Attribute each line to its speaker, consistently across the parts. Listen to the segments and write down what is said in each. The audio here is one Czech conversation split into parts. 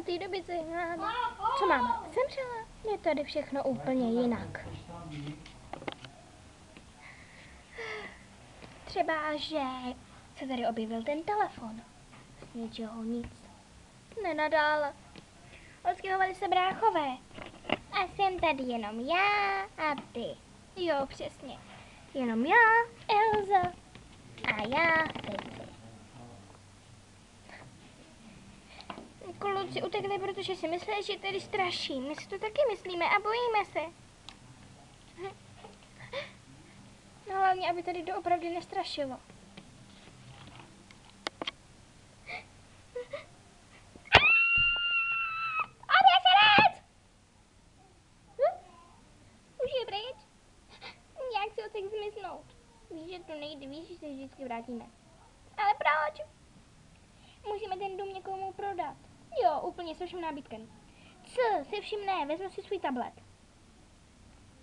Speaker 1: té doby, co máme. Co máma zemřela, je tady všechno úplně jinak. Třeba, že se tady objevil ten telefon. Z ničeho nic. Nenadále. Odstěhovali se bráchové. A jsem tady jenom já a ty. Jo, přesně. Jenom já, Elza a já, Cici. Kluci utekli, protože si mysleli, že tady straší. My si to taky myslíme a bojíme se. No hlavně, aby tady doopravdy nestrašilo. Už je pryč? Jak si odsek zmiznout? Víš, že to nejde, víš, že se vždycky vrátíme. Ale proč? Musíme ten dům někomu prodat. Jo, úplně se vším nábytkem. Co, se vším ne, vezmu si svůj tablet.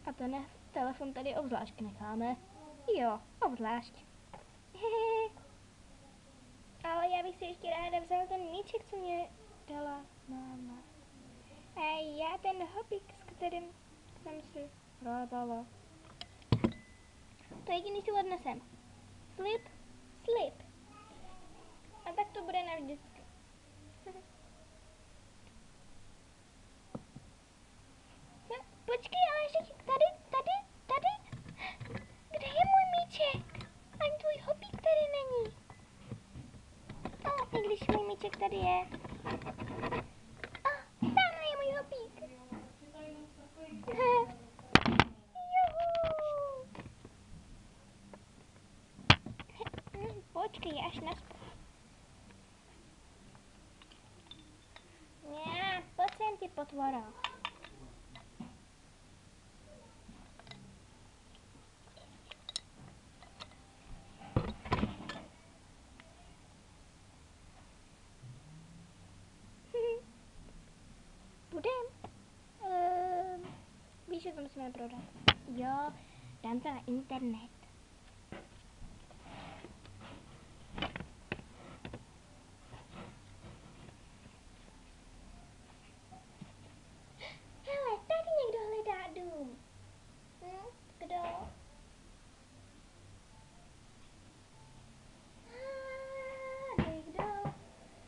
Speaker 1: A ten telefon tady obzvlášť necháme. Jo, obzvlášť. Ale já bych si ještě ráda vzala ten míček, co mě dala máma. A já ten hobík, s kterým jsem si hrávala. To jediný si odnesem. Slib, slib. A tak to bude navždycky. No, počkej, ale ještě tady. Kde je můj míček? Ani tvůj hobík tady není. A i když můj míček tady je. A tamhle je můj hobík. Počkej, až naspat. Pojď sem, ty potvora. Budem. Víš, že to musíme prodat. Jo, dám to na internet. Hele, tady někdo hledá dům. Kdo? Někdo?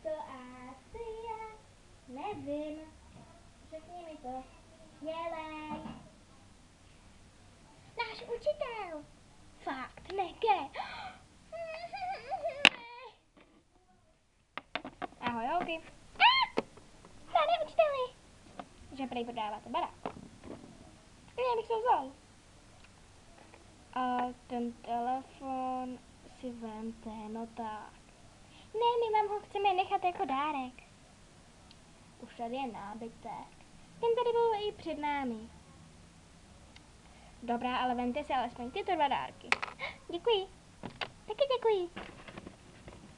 Speaker 1: To asi já nevím. Řekni mi to. Jelej. Náš učitel. Fakt, neke. Ahoj, holky. Pane učiteli. Že prej prodáváte barák. Já bych to vzal. A ten telefon si vemte, no tak. Ne, my vám ho chceme nechat jako dárek. Už tady je nábytek. Ten tady byl i před námi. Dobrá, ale vemte si alespoň tyto dva dárky. Děkuji. Taky děkuji.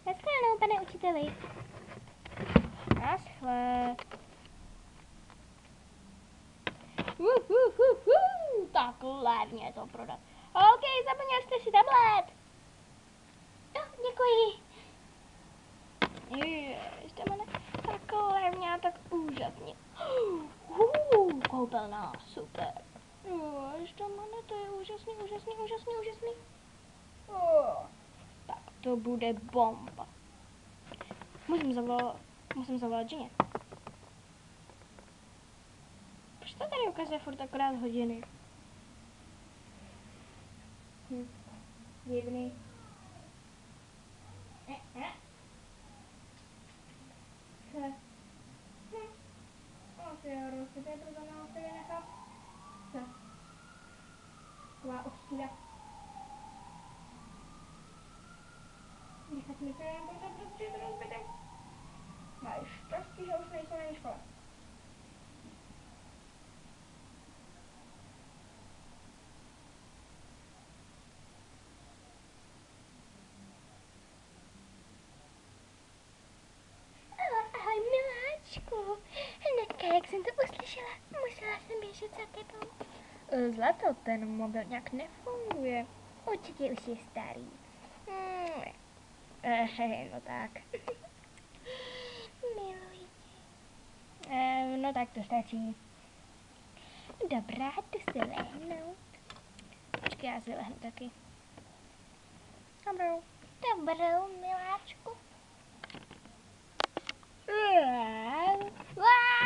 Speaker 1: Naschledanou, pane učiteli. Naschle. Tak levně to prodat. OK, zapomněl jste si tablet. No, děkuji. Ještě મને tak levně a tak úžasně. Koupelná, super. Ještě મને to je úžasný. Tak to bude bomba. Musím zavolat ženě. Proč to tady ukazuje furt akorát hodiny? Divný. Asi jo, to je proto nám tady nechat. Taková ostuda. Nechat mi to jen proto, protože je to rozbité. Máš štěstí, že už nejsou na škole. Ahoj, miláčku. Hnedka, jak jsem to uslyšela, musela jsem běžet za tebou. Zlato, ten mobil nějak nefunguje. Určitě už je starý. No tak. Miluji tě. No tak to stačí. Dobrá, jdu si lehnout. Počkej, já si lehnu taky. Dobrou. Dobrou, miláčku.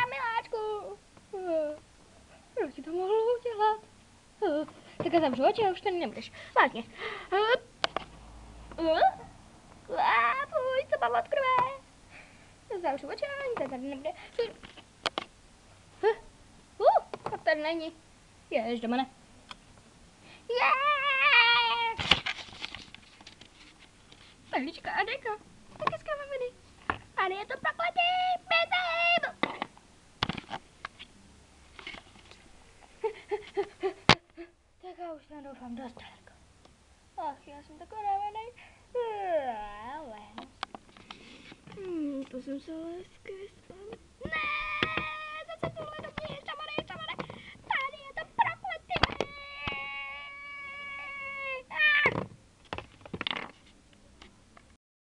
Speaker 1: Miláčku. Jak ti to mohlo udělat? Tak já zavřu oči a už tady nebudeš. Vážně. Fuj, co mám od krve. Zavřu oči a ani tady nebude. Tak tady není. Jež do mene. Perlička a deka. Tak je skrvavený. Ale je to prokletý. Bezem. Tak já už tam doufám dost daleko. Ach, já jsem takový unavený. To jsem se hezky vyspal. Ne, zase tohle do mě, šamane. Tady je to prokletý.